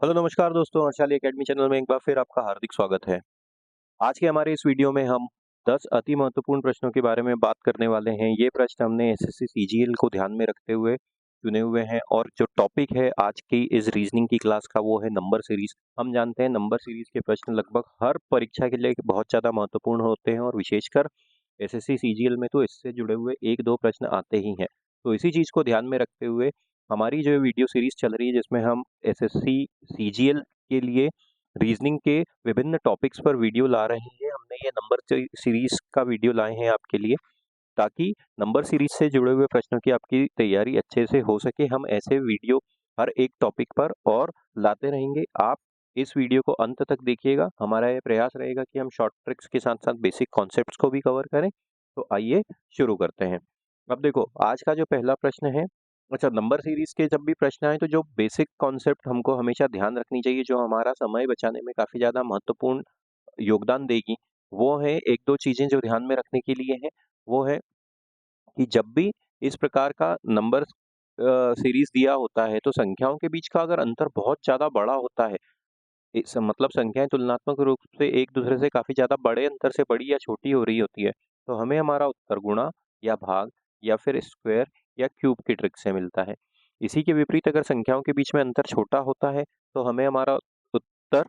Hello नमस्कार दोस्तों, Harshali academy channel में एक बार फिर आपका हार्दिक स्वागत है। आज के हमारे इस वीडियो में हम 10 अति महत्वपूर्ण प्रश्नों के बारे में बात करने वाले हैं। ये प्रश्न हमने एसएससी सीजीएल को ध्यान में रखते हुए चुने हुए हैं और जो टॉपिक है आज की इस रीजनिंग की क्लास का वो है नंबर सीरीज। हम जानते हैं नंबर सीरीज के प्रश्न लगभग हर परीक्षा के लिए बहुत ज़्यादा महत्वपूर्ण होते हैं और विशेषकर एसएससी सीजीएल में तो इससे जुड़े हुए 1-2 प्रश्न आते ही हैं। तो इसी चीज़ को ध्यान में रखते हुए हमारी जो वीडियो सीरीज चल रही है जिसमें हम एसएससी सीजीएल के लिए रीजनिंग के विभिन्न टॉपिक्स पर वीडियो ला रहे हैं। हमने ये नंबर सीरीज का वीडियो लाए हैं आपके लिए ताकि नंबर सीरीज से जुड़े हुए प्रश्नों की आपकी तैयारी अच्छे से हो सके। हम ऐसे वीडियो हर एक टॉपिक पर और लाते रहेंगे। आप इस वीडियो को अंत तक देखिएगा। हमारा ये प्रयास रहेगा कि हम शॉर्ट ट्रिक्स के साथ साथ बेसिक कॉन्सेप्ट्स को भी कवर करें। तो आइए शुरू करते हैं। अब देखो आज का जो पहला प्रश्न है, अच्छा नंबर सीरीज के जब भी प्रश्न आए तो जो बेसिक कॉन्सेप्ट हमको हमेशा ध्यान रखनी चाहिए, जो हमारा समय बचाने में काफी ज्यादा महत्वपूर्ण योगदान देगी, वो है एक दो चीजें जो ध्यान में रखने के लिए है। वो है कि जब भी इस प्रकार का नंबर सीरीज दिया होता है तो संख्याओं के बीच का अगर अंतर बहुत ज्यादा बड़ा होता है, मतलब संख्याएं तुलनात्मक रूप से एक दूसरे से काफी ज्यादा बड़े अंतर से बड़ी या छोटी हो रही होती है, तो हमें हमारा उत्तर गुणा या भाग या फिर स्क्वायर या क्यूब की ट्रिक से मिलता है। इसी के विपरीत अगर संख्याओं के बीच में अंतर छोटा होता है तो हमें हमारा उत्तर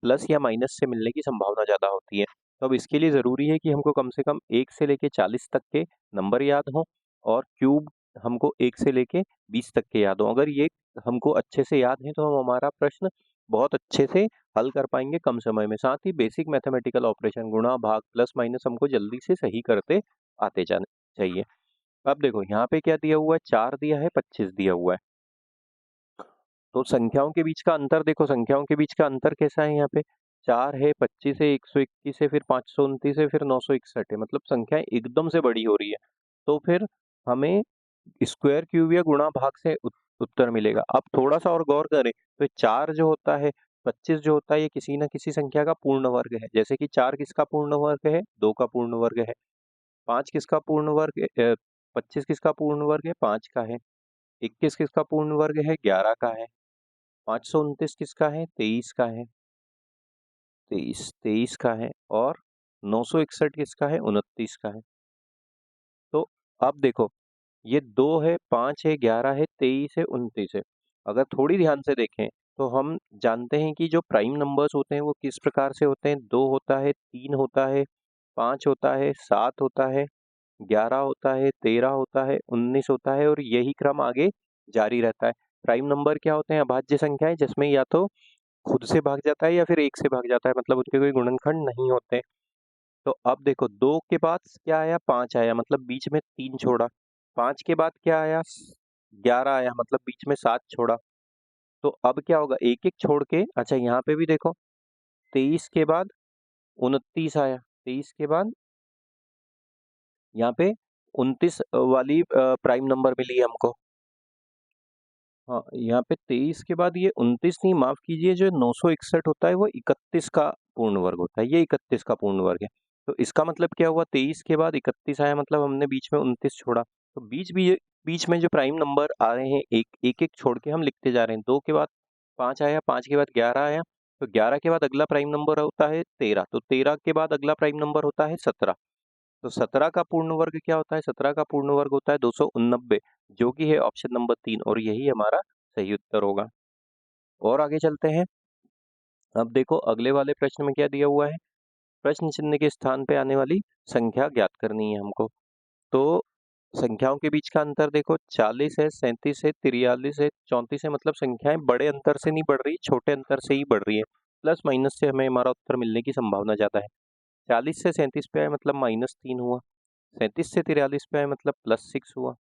प्लस या माइनस से मिलने की संभावना ज्यादा होती है। तो अब इसके लिए जरूरी है कि हमको कम से कम 1 से लेके 40 तक के नंबर याद हों और क्यूब हमको 1 से लेके 20 तक के याद हों। अगर ये हमको अच्छे से याद है तो हम हमारा प्रश्न बहुत अच्छे से हल कर पाएंगे कम समय में। साथ ही बेसिक मैथमेटिकल ऑपरेशन गुणा भाग प्लस माइनस हमको जल्दी से सही करते आते जाने चाहिए। अब देखो यहाँ पे क्या दिया हुआ है, 4 दिया है, 25 दिया हुआ है। तो संख्याओं के बीच का अंतर देखो, संख्याओं के बीच का अंतर कैसा है यहाँ पे, 4 है, 25 है, 121 है, फिर 529 है, फिर 961 है, मतलब संख्याएं एकदम से बड़ी हो रही है। तो फिर हमें स्क्वायर क्यूब या गुणा भाग से उत्तर मिलेगा। अब थोड़ा सा और गौर करें तो 4 जो होता है, 25 जो होता है, ये किसी ना किसी संख्या का पूर्ण वर्ग है। जैसे कि 4 किसका पूर्ण वर्ग है, 2 का पूर्ण वर्ग है। 5 किसका पूर्ण वर्ग है, 25 किसका पूर्ण वर्ग है, 5 का है। 21 किसका पूर्ण वर्ग है, 11 का है। 529 किसका है, 23 का है। 23 का है और 961 किसका है, 29 का है। तो अब देखो ये 2 है, 5 है, 11 है, 23 है, 29 है। अगर थोड़ी ध्यान से देखें तो हम जानते हैं कि जो प्राइम नंबर्स होते हैं वो किस प्रकार से होते हैं। 2 होता है, 3 होता है, 5 होता है, 7 होता है, 11 होता है, 13 होता है, 19 होता है और यही क्रम आगे जारी रहता है। प्राइम नंबर क्या होते हैं, अभाज्य संख्याएं जिसमें या तो खुद से भाग जाता है या फिर 1 से भाग जाता है, मतलब उनके कोई गुणनखंड नहीं होते। तो अब देखो 2 के बाद क्या आया, 5 आया, मतलब बीच में 3 छोड़ा। 5 के बाद क्या आया, 11 आया, मतलब बीच में 7 छोड़ा। तो अब क्या होगा, एक एक छोड़ के, अच्छा यहाँ पे भी देखो 23 के बाद 29 आया, 23 के बाद यहाँ पे 29 वाली प्राइम नंबर मिली हमको। हाँ, यहाँ पे 23 के बाद ये 29 नहीं, माफ कीजिए, जो 961 होता है वो 31 का पूर्ण वर्ग होता है, ये 31 का पूर्ण वर्ग है। तो इसका मतलब क्या हुआ, 23 के बाद 31 आया, मतलब हमने बीच में 29 छोड़ा। तो बीच में जो प्राइम नंबर आ रहे हैं एक एक एक छोड़ के हम लिखते जा रहे हैं। 2 के बाद 5 आया, 5 के बाद 11 आया, तो 11 के बाद अगला प्राइम नंबर होता है 13, तो 13 के बाद अगला प्राइम नंबर होता है 17। तो 17 का पूर्ण वर्ग क्या होता है, 17 का पूर्ण वर्ग होता है 289, जो कि है ऑप्शन नंबर 3 और यही हमारा सही उत्तर होगा। और आगे चलते हैं। अब देखो अगले वाले प्रश्न में क्या दिया हुआ है, प्रश्न चिन्ह के स्थान पे आने वाली संख्या ज्ञात करनी है हमको। तो संख्याओं के बीच का अंतर देखो, 40 है, 37 है, 43 है, 34 है, मतलब संख्याएं बड़े अंतर से नहीं बढ़ रही, छोटे अंतर से ही बढ़ रही है। प्लस माइनस से हमें हमारा उत्तर मिलने की संभावना ज्यादा है। 40 से 37 पे आए मतलब -3 हुआ, 37 से 43 पे आए मतलब +6 हुआ,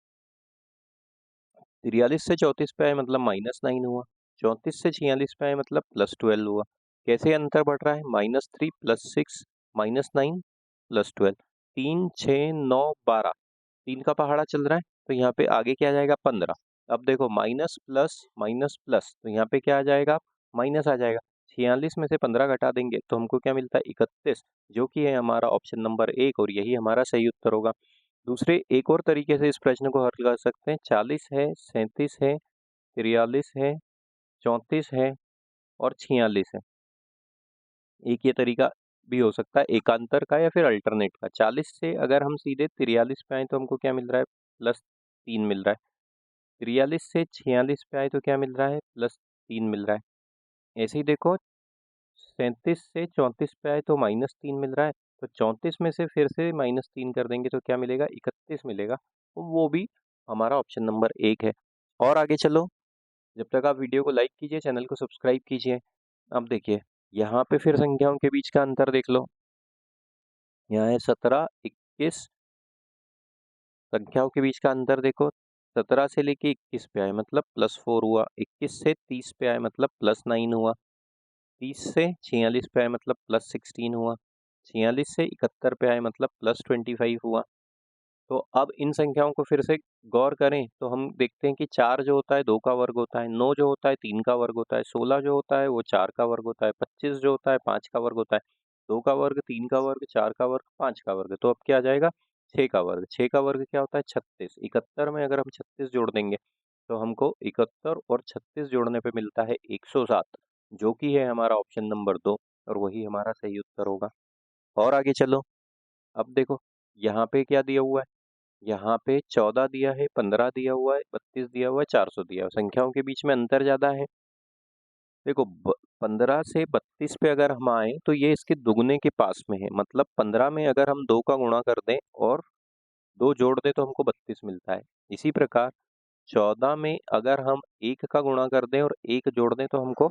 43 से 34 पे आए मतलब -9 हुआ, 34 से 46 पे आए मतलब +12 हुआ। कैसे अंतर बढ़ रहा है, -3 +6 -9 +12, 3 6 9 12, 3 का पहाड़ा चल रहा है, तो यहाँ पे आगे क्या आ जाएगा, 15। अब देखो माइनस प्लस माइनस प्लस, तो यहाँ पे क्या आ जाएगा, माइनस आ जाएगा। 46 में से 15 घटा देंगे तो हमको क्या मिलता है, 31, जो कि है हमारा ऑप्शन नंबर 1 और यही हमारा सही उत्तर होगा। दूसरे एक और तरीके से इस प्रश्न को हल कर सकते हैं, 40 है, 37 है, 43 है, 34 है, और 46 है। एक ये तरीका भी हो सकता है एकांतर का या फिर अल्टरनेट का। 40 से अगर हम सीधे 43 पे आए तो हमको क्या मिल रहा है, +3 मिल रहा है। 43 से 46 पे आए तो क्या मिल रहा है, +3 मिल रहा है। ऐसे ही देखो 37 से 34 पे आए तो -3 मिल रहा है। तो 34 में से फिर से -3 कर देंगे तो क्या मिलेगा, 31 मिलेगा। तो वो भी हमारा ऑप्शन नंबर 1 है। और आगे चलो, जब तक आप वीडियो को लाइक कीजिए, चैनल को सब्सक्राइब कीजिए। अब देखिए यहाँ पे फिर संख्याओं के बीच का अंतर देख लो। यहाँ है 17, 21, संख्याओं के बीच का अंतर देखो। 17 से लेके 21 पे आए मतलब +4 हुआ। 21 से 30 पे आए मतलब +9 हुआ। 30 से 46 पे आए मतलब +16 हुआ। 46 से 71 पे आए मतलब +25 हुआ। तो अब इन संख्याओं को फिर से गौर करें तो हम देखते हैं कि 4 जो होता है 2 का वर्ग होता है, 9 जो होता है 3 का वर्ग होता है, 16 जो होता है वो 4 का वर्ग होता है, 25 जो होता है 5 का वर्ग होता है, 2 का वर्ग, 3 का वर्ग, 4 का वर्ग, 5 का वर्ग। तो अब क्या आ जाएगा, 6 का वर्ग। 6 का वर्ग क्या होता है, 36। 71 में अगर हम 36 जोड़ देंगे तो हमको 71 और 36 जोड़ने पे मिलता है 107, जो कि है हमारा ऑप्शन नंबर 2 और वही हमारा सही उत्तर होगा। और आगे चलो, अब देखो यहाँ पे क्या दिया हुआ है, यहाँ पे 14 दिया है, 15 दिया हुआ है, 32 दिया हुआ है, 400 दिया हुआ है। संख्याओं के बीच में अंतर ज़्यादा है। देखो 15 से 32 पे अगर हम आए तो ये इसके दुगने के पास में है। मतलब 15 में अगर हम 2 का गुणा कर दें और 2 जोड़ दें तो हमको 32 मिलता है। इसी प्रकार 14 में अगर हम 1 का गुणा कर दें और 1 जोड़ दें तो हमको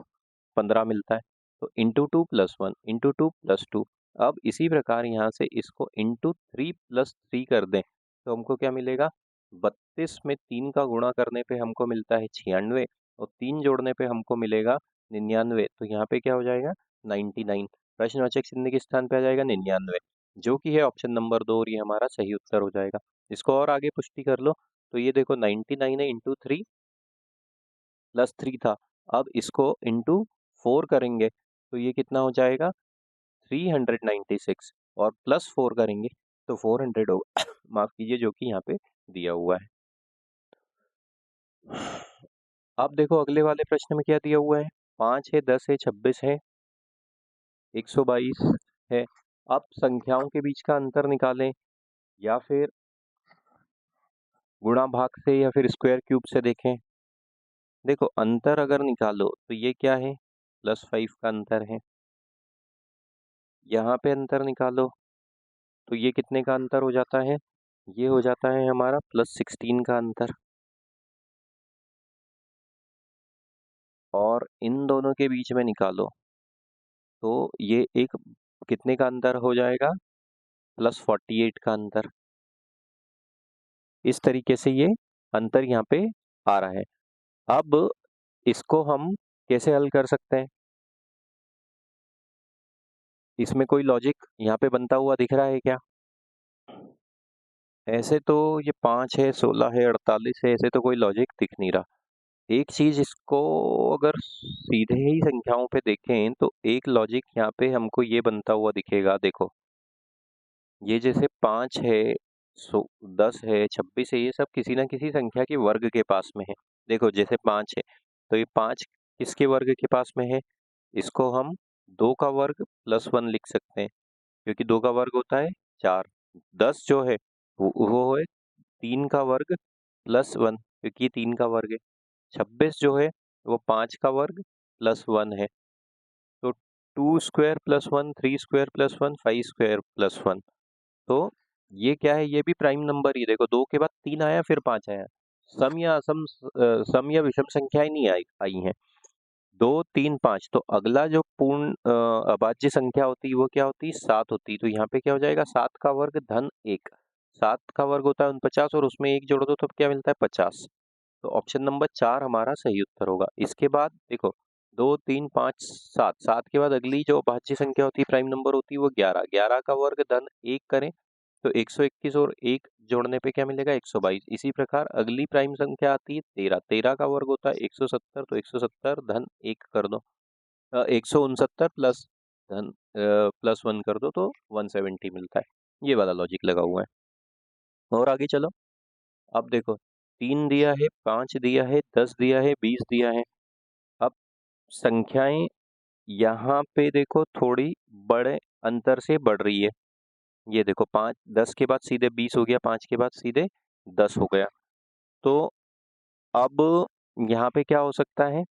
15 मिलता है। तो इंटू 2 + 1 इंटू 2 + 2। अब इसी प्रकार यहाँ से इसको इंटू 3 + 3 कर दें तो हमको क्या मिलेगा, 32 में 3 का गुणा करने पे हमको मिलता है 96 और 3 जोड़ने पे हमको मिलेगा 99। तो यहाँ पे क्या हो जाएगा, 99। प्रश्नवाचक चिन्ह के स्थान पे आ जाएगा 99, जो कि है ऑप्शन नंबर 2 और ये हमारा सही उत्तर हो जाएगा। इसको और आगे पुष्टि कर लो तो ये देखो 99 है, इंटू 3 + 3 था। अब इसको इंटू 4 करेंगे तो ये कितना हो जाएगा, 396 और +4 करेंगे तो 400 होगा। माफ कीजिए, जो कि यहाँ पे दिया हुआ है। अब देखो अगले वाले प्रश्न में क्या दिया हुआ है, 5 है, 10 है, 26 है, 122 है। अब संख्याओं के बीच का अंतर निकालें या फिर गुणा भाग से या फिर स्क्वायर क्यूब से देखें। देखो अंतर अगर निकालो तो ये क्या है, +5 का अंतर है। यहाँ पे अंतर निकालो तो ये कितने का अंतर हो जाता है, ये हो जाता है हमारा +16 का अंतर। और इन दोनों के बीच में निकालो तो ये एक कितने का अंतर हो जाएगा, +48 का अंतर। इस तरीके से ये अंतर यहाँ पे आ रहा है। अब इसको हम कैसे हल कर सकते हैं, इसमें कोई लॉजिक यहाँ पे बनता हुआ दिख रहा है क्या? ऐसे तो ये 5 है, 16 है, 48 है, ऐसे तो कोई लॉजिक दिख नहीं रहा। एक चीज इसको अगर सीधे ही संख्याओं पे देखें तो एक लॉजिक यहाँ पे हमको ये बनता हुआ दिखेगा। देखो ये जैसे 5 है, 10 है, 26 है, ये सब किसी ना किसी संख्या के वर्ग के पास में है। देखो जैसे 5 है तो ये 5 किसके वर्ग के पास में है, इसको हम 2 का वर्ग +1 लिख सकते हैं, क्योंकि 2 का वर्ग होता है 4। 10 जो है वो है 3 का वर्ग +1, क्योंकि 3 का वर्ग है। 26 जो है वो 5 का वर्ग +1 है। तो 2 स्क्वायर +1, 3 स्क्वायर +1, 5 स्क्वायर +1। तो ये क्या है, ये भी प्राइम नंबर ही। देखो 2 के बाद 3 आया फिर 5 आया। सम या विषम संख्याएं नहीं आई हैं। 2, 3, 5। तो अगला जो पूर्ण अभाज्य संख्या होती है वो क्या होती है, 7 होती है। तो यहाँ पे क्या हो जाएगा, 7 का वर्ग धन 1। 7 का वर्ग होता है 49 और उसमें 1 जोड़ दो तो क्या मिलता है, 50। तो ऑप्शन नंबर 4 हमारा सही उत्तर होगा। इसके बाद देखो 2, 3, 5, 7। 7 के बाद अगली जो भाज्य संख्या होती है, प्राइम नंबर होती है, वो 11। 11 का वर्ग धन 1 करें तो 121 और 1 जोड़ने पे क्या मिलेगा, 122। इसी प्रकार अगली प्राइम संख्या आती है 13। 13 का वर्ग होता है 170, तो 170 धन 1 कर दो, 169 प्लस धन +1 कर दो तो 170 मिलता है। ये वाला लॉजिक लगा हुआ है। और आगे चलो, अब देखो 3 दिया है, 5 दिया है, 10 दिया है, 20 दिया है। अब संख्याएं यहाँ पे देखो थोड़ी बड़े अंतर से बढ़ रही है। ये देखो 5 10 के बाद सीधे 20 हो गया, 5 के बाद सीधे 10 हो गया। तो अब यहाँ पे क्या हो सकता है,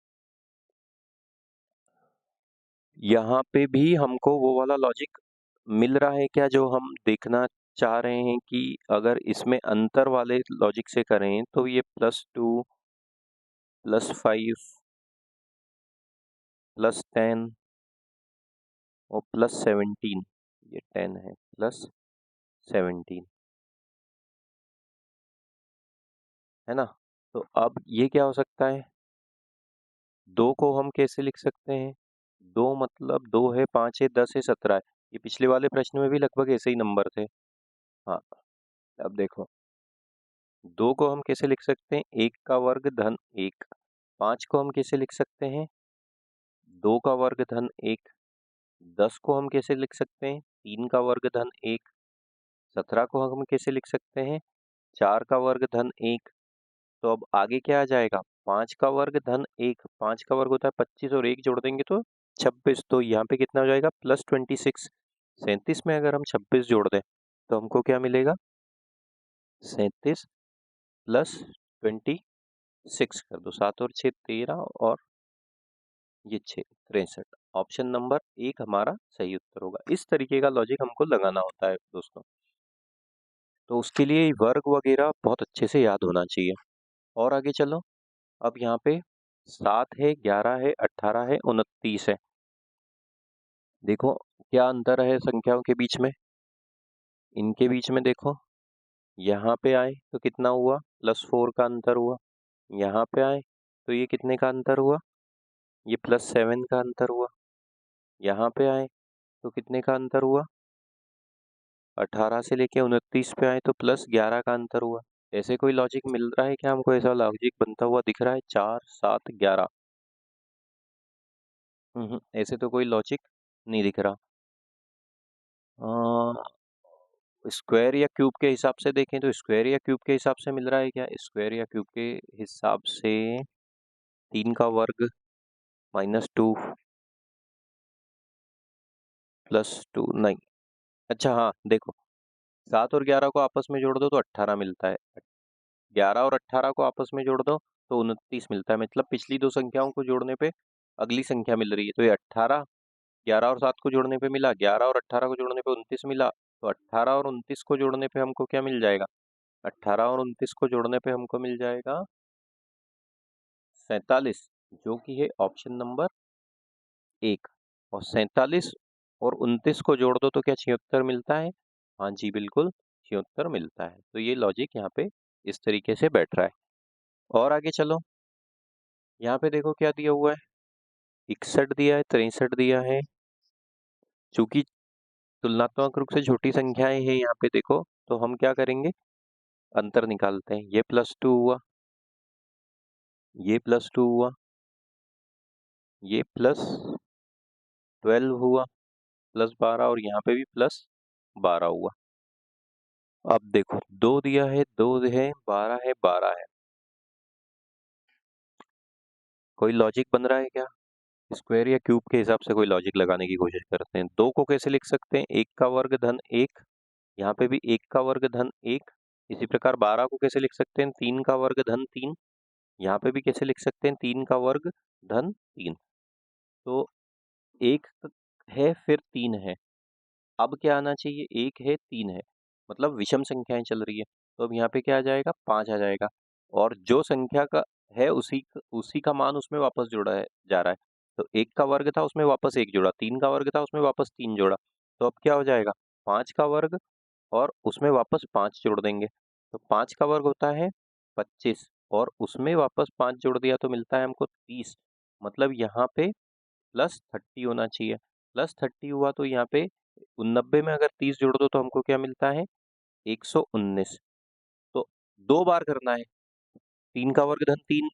यहाँ पे भी हमको वो वाला लॉजिक मिल रहा है क्या जो हम देखना चाह रहे हैं कि अगर इसमें अंतर वाले लॉजिक से करें तो ये +2 +5 +10 और +17, ये 10 है +17, है ना। तो अब ये क्या हो सकता है, 2 को हम कैसे लिख सकते हैं, 2 मतलब 2 है, 5 है, 10 है, 17 है। ये पिछले वाले प्रश्न में भी लगभग ऐसे ही नंबर थे। हाँ, अब देखो 2 को हम कैसे लिख सकते हैं, 1 का वर्ग धन 1। 5 को हम कैसे लिख सकते हैं, 2 का वर्ग धन 1। 10 को हम कैसे लिख सकते हैं, 3 का वर्ग धन 1। 17 को हम कैसे लिख सकते हैं, 4 का वर्ग धन 1। तो अब आगे क्या आ जाएगा, 5 का वर्ग धन 1। 5 का वर्ग होता है 25 और 1 जोड़ देंगे तो 26। तो यहाँ पे कितना हो जाएगा, +26। 37 में अगर हम 26 जोड़ दें तो हमको क्या मिलेगा, 37 +26 कर दो, 7 और 6 13 और ये 6 63। ऑप्शन नंबर 1 हमारा सही उत्तर होगा। इस तरीके का लॉजिक हमको लगाना होता है दोस्तों। तो उसके लिए वर्ग वगैरह बहुत अच्छे से याद होना चाहिए। और आगे चलो, अब यहाँ पे 7 है, 11 है, 18 है, 29 है। देखो क्या अंतर है संख्याओं के बीच में, इनके बीच में देखो, यहाँ पे आए तो कितना हुआ, +4 का अंतर हुआ। यहाँ पे आए तो ये कितने का अंतर हुआ, ये +7 का अंतर हुआ। यहाँ पे आए तो कितने का अंतर हुआ, 18 से लेके 29 पे आए तो +11 का अंतर हुआ। ऐसे कोई लॉजिक मिल रहा है क्या हमको, ऐसा लॉजिक बनता हुआ दिख रहा है, 4 7 11? ऐसे तो कोई लॉजिक नहीं दिख रहा। स्क्वायर या क्यूब के हिसाब से देखें तो स्क्वायर या क्यूब के हिसाब से मिल रहा है क्या, स्क्वायर या क्यूब के हिसाब से 3 का वर्ग -2 +2 नहीं। अच्छा हाँ देखो, 7 और 11 को आपस में जोड़ दो तो 18 मिलता है, 11 और 18 को आपस में जोड़ दो तो 29 मिलता है। मतलब पिछली दो संख्याओं को जोड़ने पे अगली संख्या मिल रही है। तो ये 18 11 और 7 को जोड़ने पे मिला, 11 और 18 को जोड़ने पे 29 मिला। तो 18 और 29 को जोड़ने पे हमको क्या मिल जाएगा, 18 और 29 को जोड़ने पे हमको मिल जाएगा 47, जो कि है ऑप्शन नंबर 1। और 47 और 29 को जोड़ दो तो क्या 76 मिलता है, हाँ जी बिल्कुल 76 मिलता है। तो ये लॉजिक यहाँ पे इस तरीके से बैठ रहा है। और आगे चलो, यहाँ पे देखो क्या दिया हुआ है, 61 दिया है, 63 दिया है। चूंकि तुलनात्मक रूप से छोटी संख्याएं हैं यहाँ पे देखो, तो हम क्या करेंगे, अंतर निकालते हैं। ये +2 हुआ, ये +2 हुआ, ये +12 हुआ, +12 और यहाँ पे भी +12 हुआ। अब देखो 2 दिया है, 2 है, 12 है, 12 है। कोई लॉजिक बन रहा है क्या, स्क्वायर या क्यूब के हिसाब से कोई लॉजिक लगाने की कोशिश करते हैं। 2 को कैसे लिख सकते हैं, 1 का वर्ग धन 1। यहाँ पे भी 1 का वर्ग धन 1। इसी प्रकार 12 को कैसे लिख सकते हैं, 3 का वर्ग धन 3। यहाँ पे भी कैसे लिख सकते हैं, 3 का वर्ग धन 3। तो 1 है फिर 3 है, अब क्या आना चाहिए, 1 है 3 है, मतलब विषम संख्याएं चल रही है। तो अब यहाँ पे क्या आ जाएगा, 5 आ जाएगा। और जो संख्या का है उसी का मान उसमें वापस जोड़ा है जा रहा है। तो 1 का वर्ग था उसमें वापस 1 जोड़ा, 3 का वर्ग था उसमें वापस 3 जोड़ा। तो अब क्या हो जाएगा, 5 का वर्ग और उसमें वापस 5 जोड़ देंगे। तो 5 का वर्ग होता है 25 और उसमें वापस 5 जोड़ दिया तो मिलता है हमको 30। मतलब यहाँ पे +30 होना चाहिए। +30 हुआ तो यहाँ पे 90 में अगर 30 जोड़ दो तो हमको क्या मिलता है, 119। तो 2 बार करना है, 3 का वर्ग धन 3,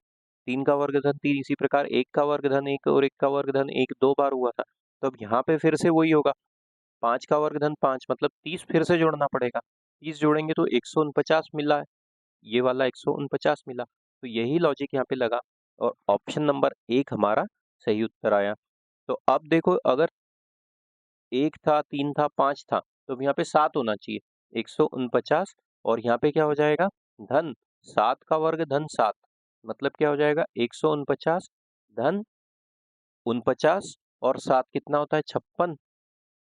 3 का वर्ग धन 3, इसी प्रकार 1 का वर्ग धन 1 और 1 का वर्ग धन 1 2 बार हुआ था। तो अब यहाँ पे फिर से वही होगा, 5 का वर्ग धन 5 मतलब 30 फिर से जोड़ना पड़ेगा। 30 जोड़ेंगे तो 149 मिला है, ये वाला 149 मिला। तो यही लॉजिक यहाँ पे लगा और ऑप्शन नंबर 1 हमारा सही उत्तर आया। तो अब देखो, अगर 1 था, 3 था, 5 था, तो अब यहाँ पे 7 होना चाहिए, 149, और यहाँ पे क्या हो जाएगा, धन 7 का वर्ग धन 7, मतलब क्या हो जाएगा, 149 धन 49 और 7 कितना होता है, 56।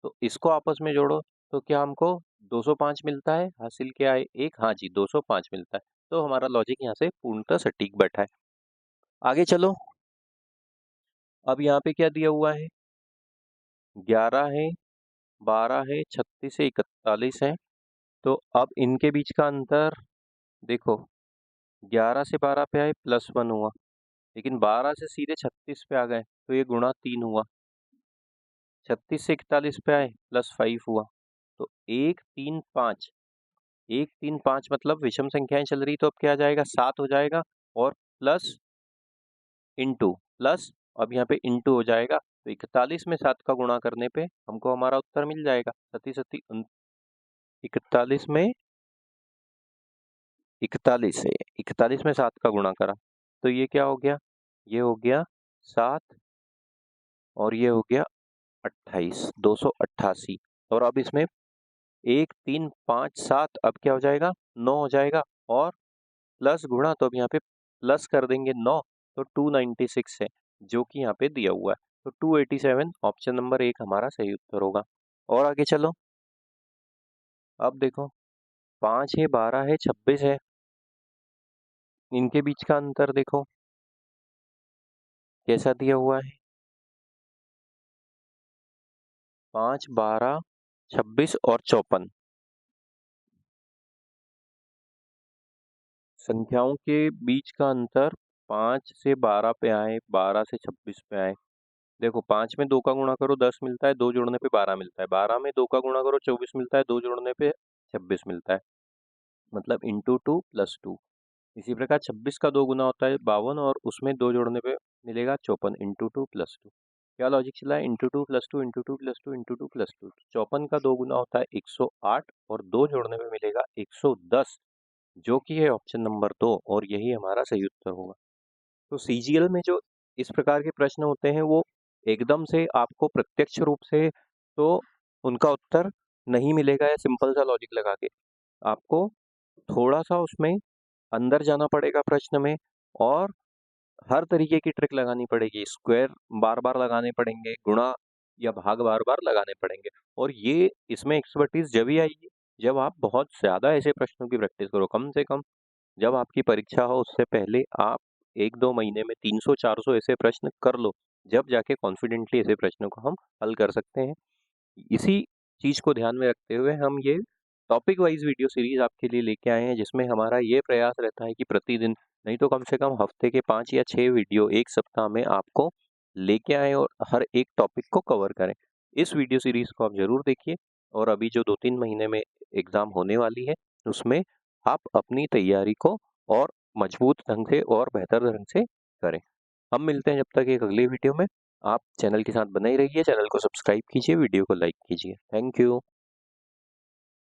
तो इसको आपस में जोड़ो तो क्या हमको 205 मिलता है, हासिल क्या है, एक, हाँ जी 205 मिलता है। तो हमारा लॉजिक यहाँ से पूर्णतः सटीक बैठा है। आगे चलो, अब यहाँ पे क्या दिया हुआ है, 11 है, 12 है, 36 है, 41 है। तो अब इनके बीच का अंतर देखो, 11 से 12 पे आए +1 हुआ, लेकिन 12 से सीधे 36 पे आ गए तो ये गुणा 3 हुआ, 36 से 41 पे आए +5 हुआ, तो 1 3 5, 1 3 5 मतलब विषम संख्याएं चल रही, तो अब क्या आ जाएगा, 7 हो जाएगा, और प्लस इंटू प्लस, अब यहाँ पे इंटू हो जाएगा, तो 41 में 7 का गुणा करने पे हमको हमारा उत्तर मिल जाएगा, 41 में 41 है, 41 में 7 का गुणा करा, तो ये क्या हो गया, ये हो गया 7, और ये हो गया 28, 288। और अब इसमें 1 3 5 7, अब क्या हो जाएगा, 9 हो जाएगा, और प्लस गुणा, तो अब यहाँ पे प्लस कर देंगे 9, तो 296 है, जो कि यहाँ पे दिया हुआ है। तो 287 ऑप्शन नंबर 1 हमारा सही उत्तर होगा। और आगे चलो, अब देखो 5 है, 12 है, 26 है, इनके बीच का अंतर देखो कैसा दिया हुआ है, 5 12 26 और 54। संख्याओं के बीच का अंतर 5 से 12 पे आए, 12 से 26 पे आए। देखो 5 में 2 का गुणा करो 10 मिलता है, 2 जोड़ने पे 12 मिलता है, 12 में 2 का गुणा करो 24 मिलता है, 2 जोड़ने पे 26 मिलता है, मतलब इंटू 2 प्लस 2। इसी प्रकार 26 का 2 गुना होता है 52, और उसमें 2 जोड़ने पे मिलेगा 54, इंटू 2 प्लस 2। क्या लॉजिक चला है, into 2 plus 2 into 2 plus 2 into 2 plus 2। 54 का 2 गुना होता है 108, और 2 जोड़ने पे मिलेगा 110, जो कि है ऑप्शन नंबर 2, और यही हमारा सही उत्तर होगा। तो सीजीएल में जो इस प्रकार के प्रश्न होते हैं, वो एकदम से आपको प्रत्यक्ष रूप से तो उनका उत्तर नहीं मिलेगा, या सिंपल सा लॉजिक लगा के आपको थोड़ा सा उसमें अंदर जाना पड़ेगा प्रश्न में, और हर तरीके की ट्रिक लगानी पड़ेगी, स्क्वायर बार बार लगाने पड़ेंगे, गुणा या भाग बार बार लगाने पड़ेंगे। और ये इसमें एक्सपर्टीज जब ही आएगी जब आप बहुत ज़्यादा ऐसे प्रश्नों की प्रैक्टिस करो। कम से कम जब आपकी परीक्षा हो उससे पहले आप 1-2 महीने में 300-400 ऐसे प्रश्न कर लो, जब जाके कॉन्फिडेंटली ऐसे प्रश्नों को हम हल कर सकते हैं। इसी चीज़ को ध्यान में रखते हुए हम ये टॉपिक वाइज वीडियो सीरीज आपके लिए लेके आए हैं, जिसमें हमारा ये प्रयास रहता है कि प्रतिदिन नहीं तो कम से कम हफ्ते के 5 या 6 वीडियो एक सप्ताह में आपको लेके आए, और हर एक टॉपिक को कवर करें। इस वीडियो सीरीज को आप जरूर देखिए, और अभी जो 2-3 महीने में एग्जाम होने वाली है उसमें आप अपनी तैयारी को और मजबूत ढंग से और बेहतर ढंग से करें। हम मिलते हैं जब तक एक अगली वीडियो में। आप चैनल के साथ बने ही रहिए, चैनल को सब्सक्राइब कीजिए, वीडियो को लाइक कीजिए। Thank you.